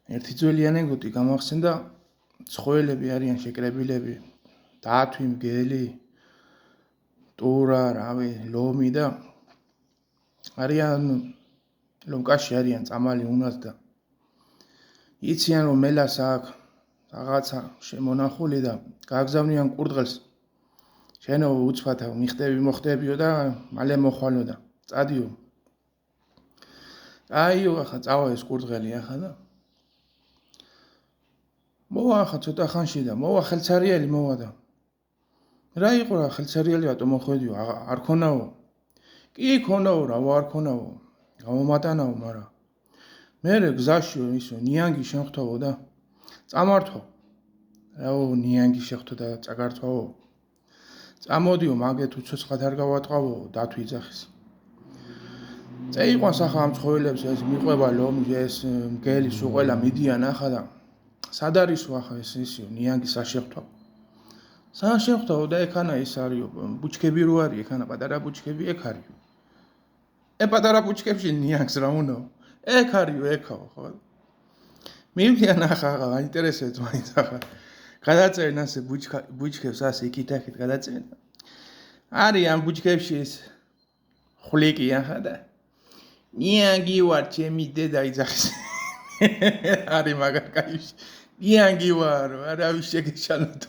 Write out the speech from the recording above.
ერთი ძველი ანეკდოტი გამახსენდა, ცხოველები არიან შეკრებილები, დათვი, მგელი, ტურა, რავი, ლომი და არიან ლომკაში არიან წამალი უნად და იციან რომ მელას აქვს რაღაცა შემონახული და გააგზავნიან კურდღელს. შენო უცბად მიხდები მოხდებიო და მალე მოხვალო და წადიო. აიო, ახლა წავა ეს კურდღელი ახლა და მოვა ახლა ცოტა ხანში და მოვა ხელცარიელი მოვა და რა იყო რა ხელცარიელი რატო მოხვედიო? არ ქონაო? კი ქონაო რა, არ ქონაო. გამომატანაო, მაგრამ მერე გზაში ისო ნიანგი შემხვთავო და წამართო. რაო ნიანგი შეხვთო და წაგართვაო. წამოდიო, მაგეთ უცოცხლად არ გავატყავო, დათვი იძახის. წაიყვანს ახლა ამ ცხოველებს ეს მიყვება ლომი, ეს მგელი, სულ ყველა მიდიან ახლა და სად არისო ახლა ეს ისო ნიანგის არ შეხვთავ. სან შეხვთავო და ეკანა ის არისო, ბუჩქები რო არის, ეკანა პატარა ბუჩქები ეგ არისო. პატარა ბუჩქებში ნიანგს რა უნაო? ეგ არისო, ეკაო, ხო? მივდიან ახლა აინტერესებს მაინც ახლა. გადაწერენ ასე ბუჩქებს ასე იქით-აქეთ გადაწერენ. არის ამ ბუჩქებში ეს ხვლიკი ახლა და ნიანგი ვარ, ჩემი დედა იძახის. არის მაგარ კაიში. ნიანგი ვარ, არავის შეგეშალოთ.